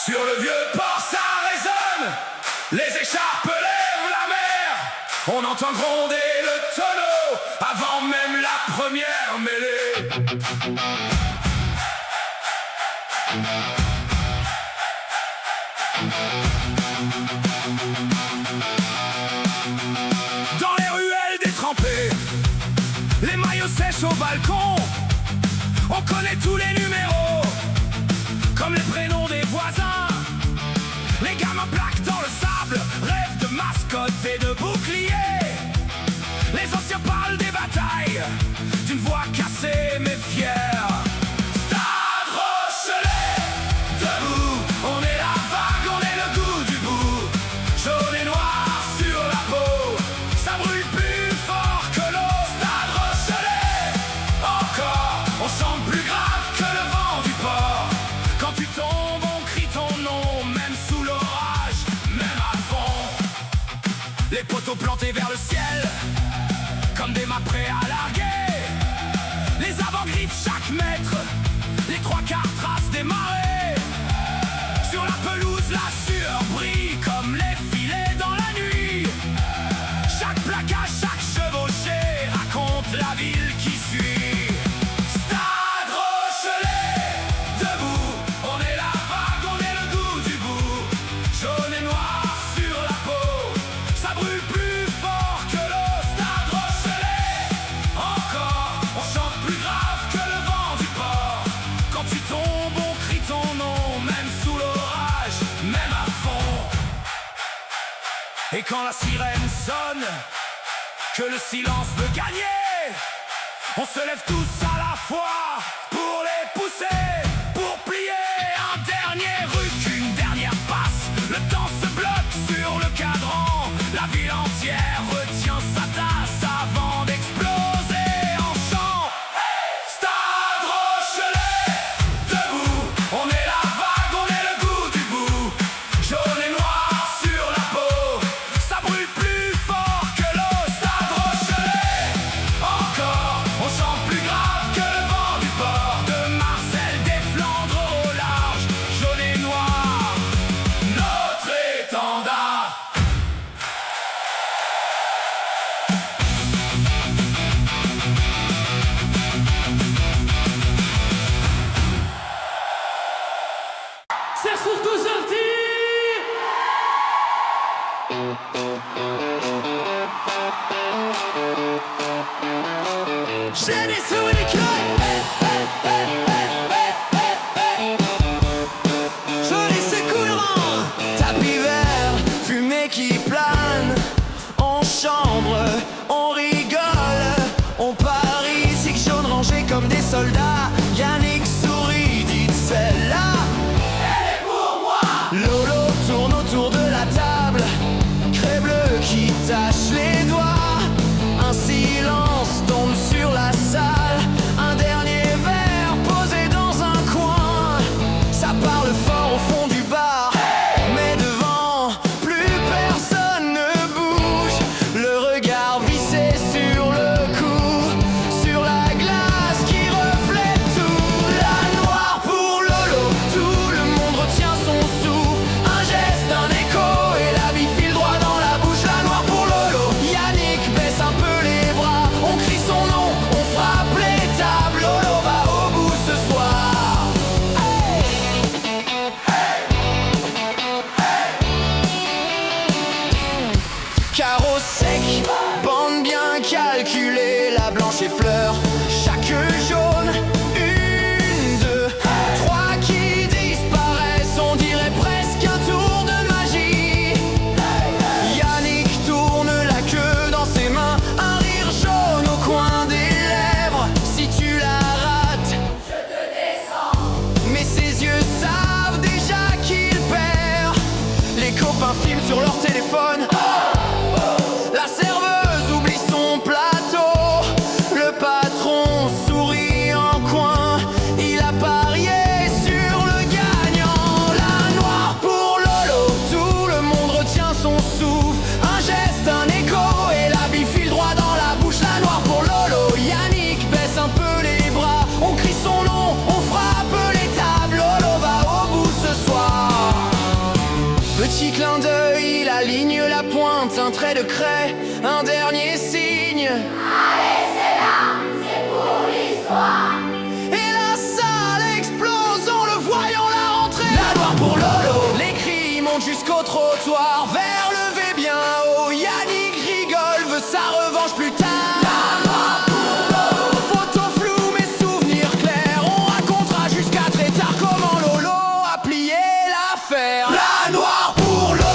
Sur le vieux port ça résonne, les écharpes lèvent la mer. On entend gronder le tonneau avant même la première mêlée. Dans les ruelles détrempées, les maillots sèches au balcon, on connaît tous les numéros, comme les prénoms des voisins. Les gamins plaquent dans le sable, rêvent de mascottes et de boucliers. Les anciens parlent des batailles, d'une voix cassée mais fière. Stade Rochelet, debout, on est la vague, on est le goût du bout. Jaune et noir sur la peau, ça brûle plus fort que l'eau. Stade Rochelet, encore, on chante plus grave que le vent du port. Quand tu tombes, on crie ton nom, même sous l'orage, même à fond. Les poteaux plantés vers le ciel, comme des mâts prêts à larguer. Les avant-griffes chaque mètre, les trois quarts tracent des marées. Sur la pelouse la sueur brille comme les filets dans la nuit. Chaque plaquage, chaque chevauchée raconte la ville qui suit. Stade Rochelet, debout, on est la vague, on est le goût du bout. Jaune et noir sur la peau, ça brûle plus fort que l'eau. Stade Rochelet, encore, on chante plus grave que le vent du port. Quand tu tombes, on crie ton nom, même sous l'orage, même à fond. Et quand la sirène sonne, que le silence veut gagner, on se lève tous à la fois pour les pousser, pour plier un dernier ruc, une dernière passe. Le temps se bloque sur le cadran, la ville entière retient sa tasse avant d'exploser en chant. Stade Rochelet, debout, on est la vague, on est le goût du bout. Jaune et noir sur la peau, ça brûle plus fort que l'eau. Stade Rochelet, encore, on chante plus grave que le vent du port. De Marcel des Flandres au large, jaune et noir, notre étendard. C'est surtout sorti. J'ai des sous les je laisse coulant, tapis vert, fumée qui plane. En chambre, on rigole, on parie, zig jaune rangé comme des soldats. Yannick sourit, dit celle-là, elle est pour moi. Lolo tourne autour de la table, craie bleue qui tache les doigts. Un silence tombe sur la salle, un dernier verre posé dans un coin. Ça parle fort au fond du bar, mais devant, plus personne ne bouge. Le regard vissé sur le cou, sur la glace qui reflète tout. La noire pour Lolo, tout le monde retient son souffle. Un geste, un écho et la vie file droit dans la bouche. La noire pour Lolo, Yannick baisse un peu les bras. On crie son nom, on frappe les tables. Lolo va au bout ce soir. Hey, hey, hey. Carreau sec, bande bien calculée, la blanche effleure chaque jaune. Une, deux, trois qui disparaissent, on dirait presque un tour de magie. Yannick tourne la queue dans ses mains, un rire jaune au coin des lèvres. Si tu la rates, je te descends. Mais ses yeux savent déjà qu'il perd. Les copains filment sur leur téléphone. La serveuse oublie son plateau. Le patron sourit en coin. Il a parié sur le gagnant. La noire pour Lolo, tout le monde retient son souffle. Un geste, un écho et la vie file droit dans la bouche. La noire pour Lolo, Yannick baisse un peu les bras. On crie son nom, on frappe les tables. Lolo va au bout ce soir. Petit clin d'œil, il aligne la pointe, un trait de craie, un dernier signe. Allez, c'est là, c'est pour l'histoire. Et la salle explose en le voyant la rentrée. La gloire pour Lolo. Les cris montent jusqu'au trottoir, vers le V bien haut. Yannick rigole, veut sa revanche plus tard. La gloire pour Lolo. Photos floues mais souvenirs clairs. On racontera jusqu'à très tard comment Lolo a plié l'affaire. La noire pour Lolo.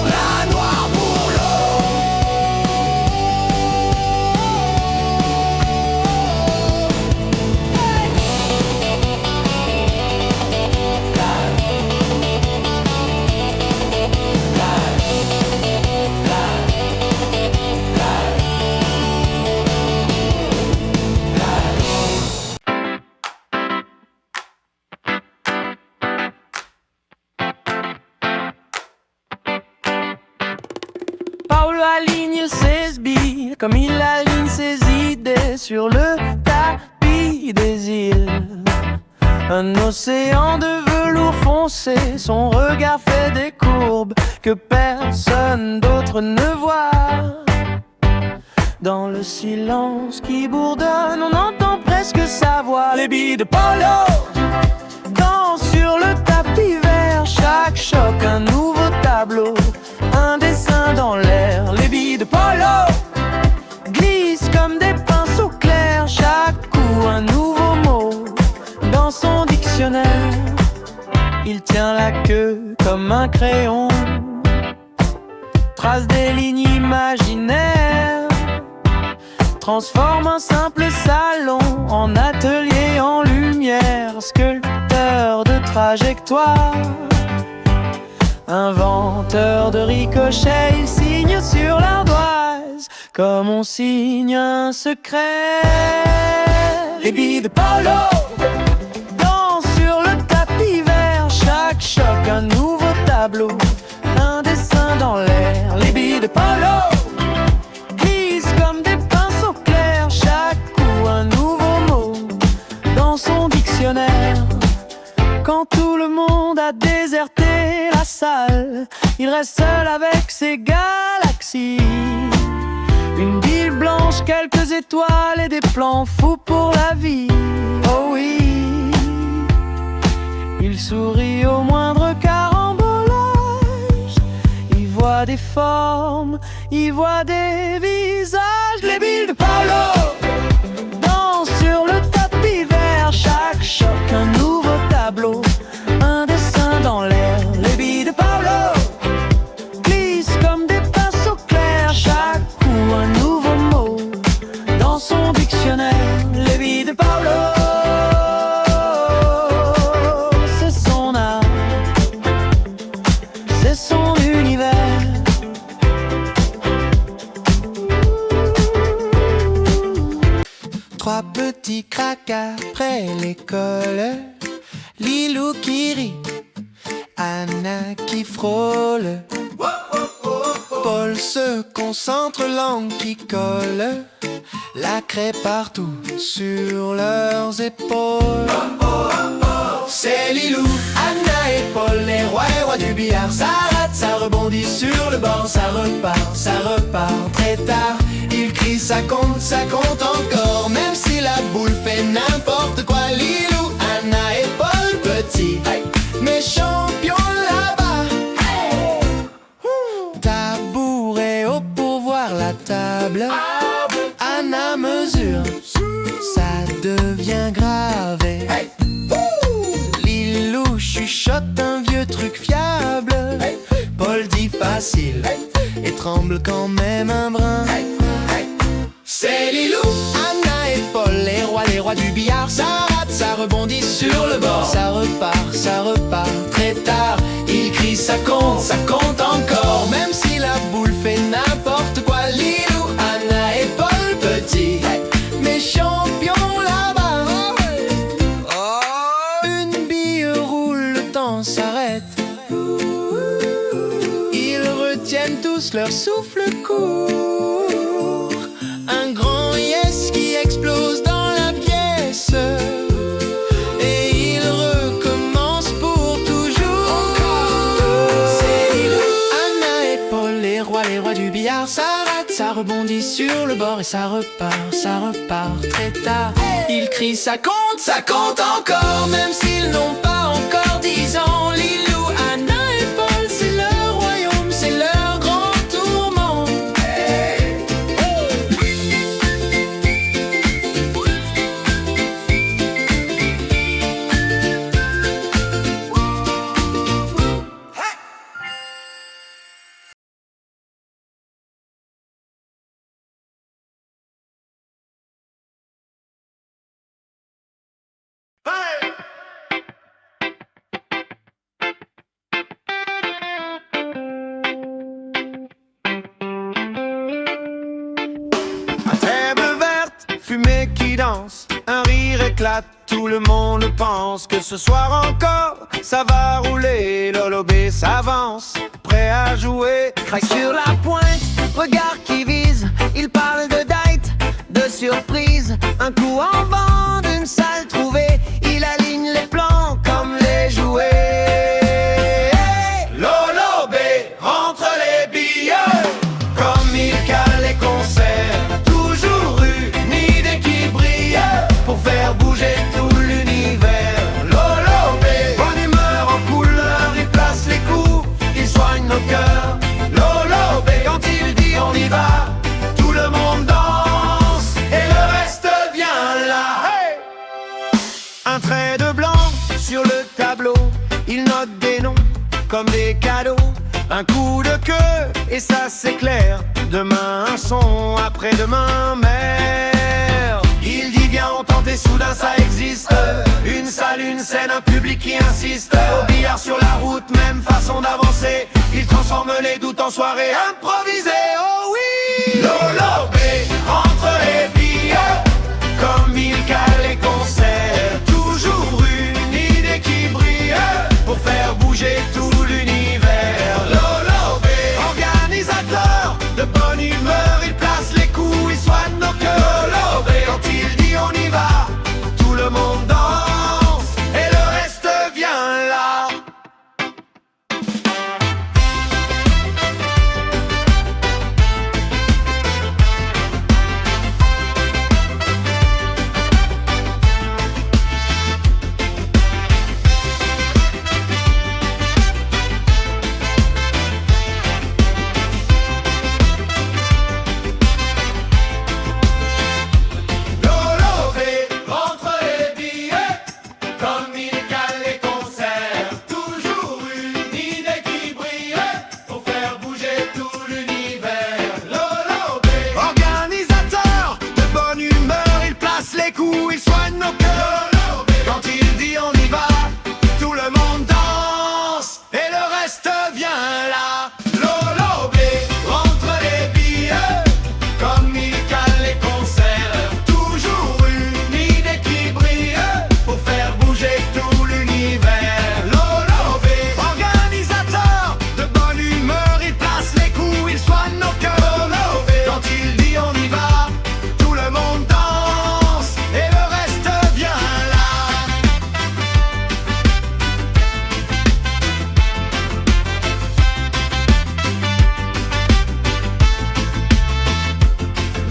La noire pour Lolo. Paolo aligne ses billes comme il aligne ses idées sur le tapis des îles. Un océan de velours foncé, son regard fait des courbes que personne d'autre ne voit. Dans le silence qui bourdonne, on entend presque sa voix. Les billes de Paolo dansent sur le tapis vert. Chaque choc, un nouveau tableau, un dessin dans l'air. Les billes de Paolo glissent comme des pinceaux clairs. Chaque coup, un nouveau mot dans son dictionnaire. Il tient la queue comme un crayon, trace des lignes imaginaires, transforme un simple salon en atelier en lumière. Sculpteur de trajectoire, inventeur de ricochets, il signe sur l'ardoise comme on signe un secret. Les billes de Paolo dansent sur le tapis vert. Chaque choc, un nouveau tableau, un dessin dans l'air. Les billes de Paolo glissent comme des pinceaux clairs. Chaque coup, un nouveau mot dans son dictionnaire. Quand tout le monde a déserté la salle, il reste seul avec ses galaxies. Une bille blanche, quelques étoiles et des plans fous pour la vie. Oh oui, il sourit au moindre carambolage. Il voit des formes, il voit des visages. Les billes de Paolo dansent sur le tapis vert. Chaque choc, un nouveau tableau, un dessin dans l'air. Les billes de Paolo glissent comme des pinceaux clairs. Chaque coup, un nouveau mot dans son dictionnaire. Les billes de Paolo, c'est son art, c'est son univers. Trois petits craques après l'école, Lilou qui rit, Anna qui frôle. Paul se concentre, langue qui colle, la craie partout sur leurs épaules. C'est Lilou, Anna et Paul, les rois du billard. Ça rate, ça rebondit sur le bord, ça repart très tard. Il crie, ça compte encore, même si la boule fait n'importe quoi. Lilou, Anna et Paul, petits, mais champions là-bas. Tabouret haut pour voir la table. Anna mesure, ça devient grave. Lilou chuchote un vieux truc fiable. Paul dit facile et tremble quand même un brin. C'est Lilou, Anna et Paul, les rois du billard. Ça rate, ça rebondit sur le bord, ça repart très tard. Il crie, ça compte encore, même si la boule fait n'importe quoi. Lilou, Anna et Paul, petits, mais champions là-bas. Une bille roule, le temps s'arrête. Ils retiennent tous leur souffle court. Un grand yes qui explose dans la pièce. Et sur le bord et ça repart très tard. Il crie ça compte encore, même s'ils n'ont pas encore 10 ans. Lilou, Anna et Paul, c'est leur royaume, c'est leur grand tourment. Fumée qui danse, un rire éclate, tout le monde pense que ce soir encore, ça va rouler, Lolo B s'avance, prêt à jouer. Craque sur la pointe, regard qui vise, il parle de date, de surprise. Un coup en bande, une salle trouvée, il aligne les plans comme les jouets. Lolo B rentre les billets, comme il cale les concerts, toujours une idée qui brille, pour faire bouger tout l'univers. Lolo B, bonne humeur en couleur, il place les coups, il soigne nos cœurs. Lolo B, quand il dit on y va, tout le monde danse, et le reste vient là. Hey! Un trait de blanc sur le tableau, il note des noms comme des cadeaux. Un coup de queue et ça s'éclaire. Demain un son, après-demain mer. Il dit viens on tente et soudain ça existe. Une salle, une scène, un public qui insiste. Au billard sur la route, même façon d'avancer. Il transforme les doutes en soirée improvisée. Oh oui, Lolo B entre les billets, comme il cale les concerts. Toujours une idée qui brille, pour faire bouger tout l'univers. Lolo B, organisateur de bonne humeur, il place les coups, il soigne nos cœurs. Lolo B, quand il dit on y va, tout le monde danse, et le reste vient là. Lolo B rentre les billets, comme il cale les concerts. Toujours une idée qui brille, pour faire bouger tout l'univers. Lolo B, organisateur de bonne humeur, il place les coups, il soigne nos cœurs. Lolo B, quand il dit on y va, tout le monde danse, et le reste vient là. Lolo B rentre les billets, comme il cale les concerts. Toujours une idée qui brille, pour faire bouger tout l'univers. Lolo B, organisateur de bonne humeur, il place les coups, il soigne nos cœurs. Lolo B, quand il dit on y va, tout le monde danse, et le reste vient là.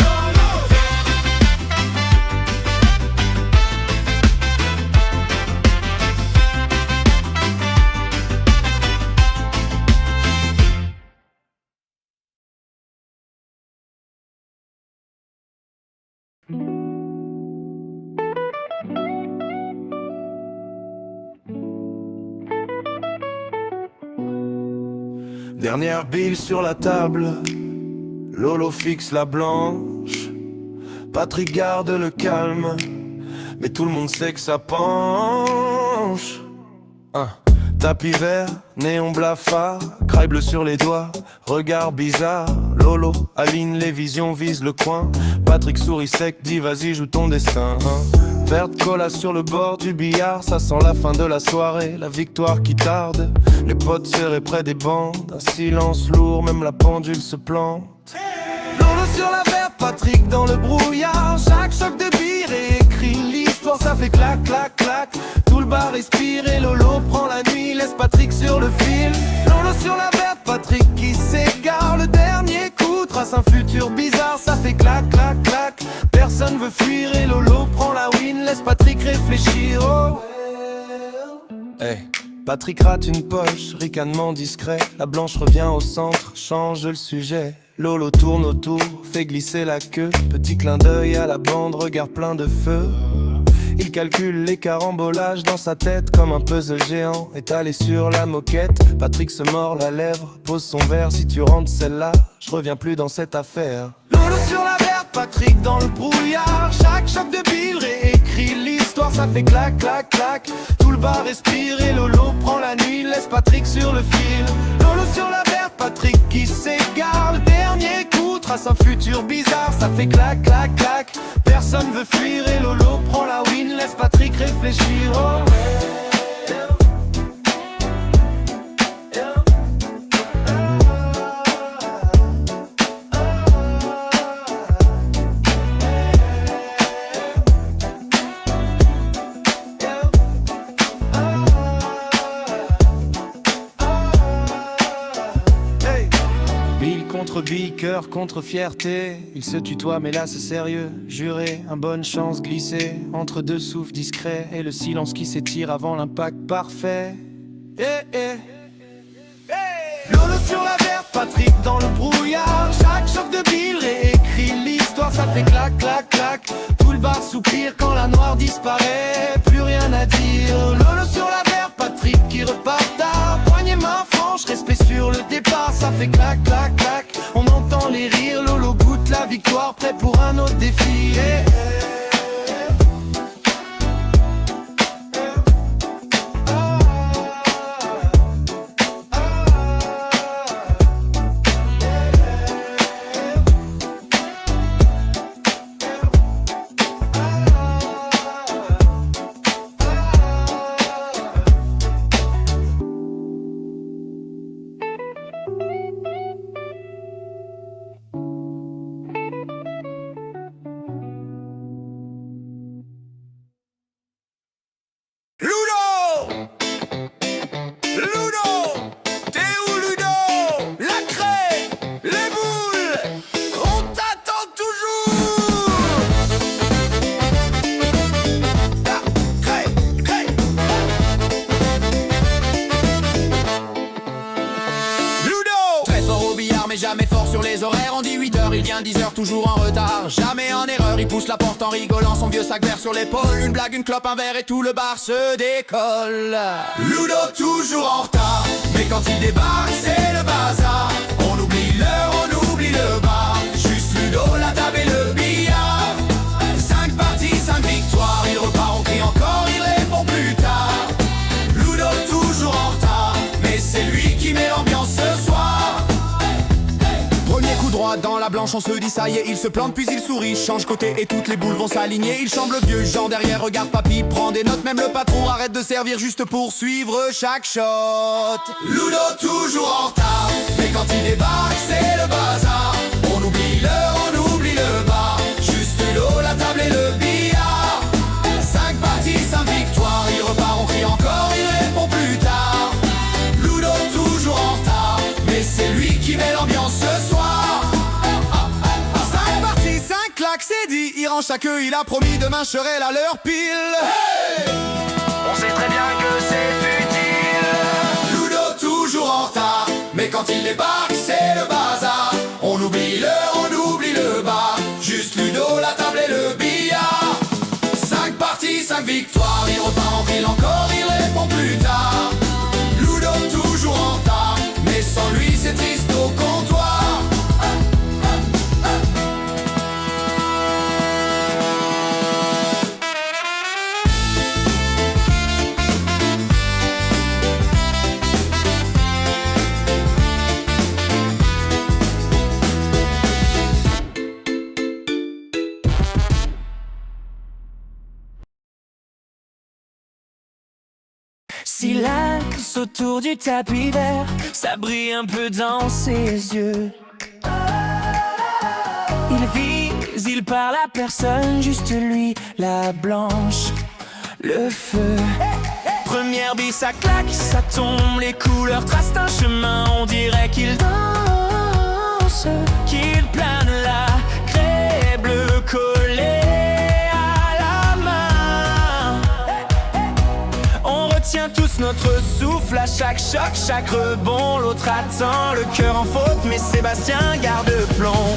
Lolo B. Dernière bille sur la table, Lolo fixe la blanche, Patrick garde le calme, mais tout le monde sait que ça penche. Tapis vert, néon blafard, craie bleu sur les doigts, regard bizarre. Lolo aligne les visions, vise le coin. Patrick sourit sec, dit vas-y joue ton destin. Verre de cola sur le bord du billard, ça sent la fin de la soirée, la victoire qui tarde. Les potes serrés près des bandes, un silence lourd, même la pendule se plante. Lolo sur la verre, Patrick dans le brouillard. Chaque choc de bière écrit l'histoire, ça fait clac, clac, clac. Tout le bar respire et Lolo prend la nuit, laisse Patrick sur le fil. Lolo sur la verre, Patrick qui s'égare. Le dernier coup, trace un futur bizarre, ça fait clac, clac, clac. Personne veut fuir et Lolo prend la win, laisse Patrick réfléchir, oh. Hey. Patrick rate une poche, ricanement discret. La blanche revient au centre, change le sujet. Lolo tourne autour, fait glisser la queue. Petit clin d'œil à la bande, regard plein de feu. Il calcule les carambolages dans sa tête comme un puzzle géant étalé sur la moquette. Patrick se mord la lèvre, pose son verre. Si tu rentres celle-là, je reviens plus dans cette affaire. Lolo sur la verte, Patrick dans le brouillard. Chaque choc de bille réécrit l'histoire, ça fait clac, clac, clac. Tout le bar respire et Lolo prend la nuit, laisse Patrick sur le fil. Lolo sur la verte, Patrick qui s'égare. Le dernier coup trace un futur bizarre, ça fait clac, clac, clac. Personne veut fuir et Lolo prend la win, laisse Patrick réfléchir, oh. Contre bille, cœur contre fierté. Il se tutoie mais là c'est sérieux. Juré, un bonne chance glissée entre deux souffles discrets et le silence qui s'étire avant l'impact parfait. Lolo sur la verte, Patrick dans le brouillard. Chaque choc de bille réécrit l'histoire, ça fait clac, clac, clac. Tout le bar soupire quand la noire disparaît. Plus rien à dire. Lolo sur la verte, Patrick qui repart tard. Poignée main franche, respect sur le départ, ça fait clac, clac, clac. On entend les rires, Lolo goûte la victoire, prêt pour un autre défi. Jamais fort sur les horaires, on dit 8h, il vient 10h, toujours en retard. Jamais en erreur, il pousse la porte en rigolant, son vieux sac vert sur l'épaule. Une blague, une clope, un verre et tout le bar se décolle. Ludo toujours en retard, mais quand il débarque c'est le bazar. On oublie l'heure, on oublie le bar. Juste Ludo, la table et le billard. 5 parties, 5 victoires, il repart, on crie encore, il répond plus tard. Ludo toujours en retard, mais c'est lui qui met l'ambiance ce soir. Premier coup droit dans la blanche, on se dit ça y est, il se plante puis il sourit, change côté et toutes les boules vont s'aligner. Il chambre le vieux Jean derrière, regarde papy, prend des notes, même le patron arrête de servir juste pour suivre chaque shot. Ludo toujours en retard, mais quand il débarque c'est le bazar. On oublie l'heure, on oublie le bar. Juste Ludo, la table et le billard. 5 parties, 5 victoires, il repart, on crie encore, il répond plus tard. Ludo toujours en retard, mais c'est lui qui met l'ambiance ce soir. 5 parties, 5 claques, c'est dit, il range sa queue, il a promis demain je serai là l'heure pile. Hey, on sait très bien que c'est futile. Ludo toujours en retard, mais quand il débarque c'est le bazar. On oublie l'heure, on oublie le bar. Juste Ludo, la table et le billard. 5 parties, 5 victoires, il repart en ville encore, il répond plus tard. Ludo toujours en retard, mais sans lui c'est triste au comptoir. Silence autour du tapis vert, ça brille un peu dans ses yeux. Il vise, il parle à personne, juste lui, la blanche, le feu. Première bille, ça claque, ça tombe, les couleurs tracent un chemin, on dirait qu'il danse. blanche qu'il plane, la craie bleue collée à la main. On retient tous notre souffle à chaque choc, chaque rebond. L'autre attend, le cœur en faute, mais Sébastien garde plomb.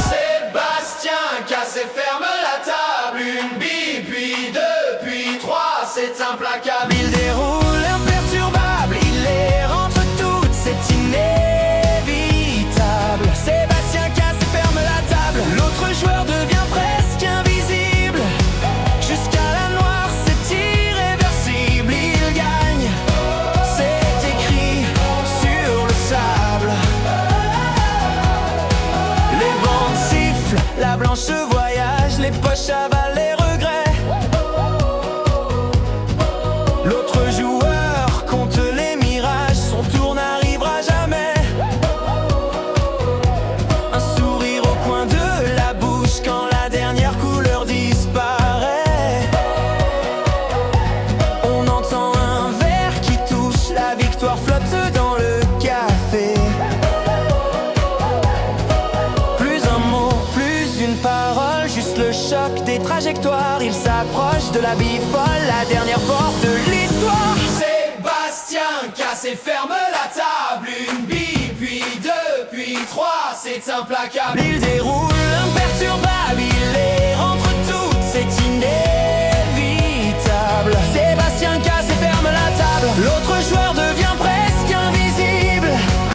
Sébastien casse et ferme la table. Une bille, puis deux, puis trois, c'est implacable. Il déroule imperturbable, il les rentre toutes, c'est inévitable. Sébastien casse et ferme la table, l'autre joueur devient presque invisible. Jusqu'à la noire, c'est irréversible, il gagne, c'est écrit sur le sable. Les bandes sifflent, la blanche voyage, les poches avalent les regrets. L'autre joueur compte les mirages, son tour n'arrivera jamais. Un sourire au coin de la bouche quand la dernière couleur disparaît. On entend un verre qui touche, la victoire flotte dans le café. Plus un mot, plus une parole, juste le choc des trajectoires. Il s'approche de la bifole, la dernière porte de l'histoire. Sébastien casse et ferme la table. Une bille, puis deux, puis trois, c'est implacable. Il déroule imperturbable.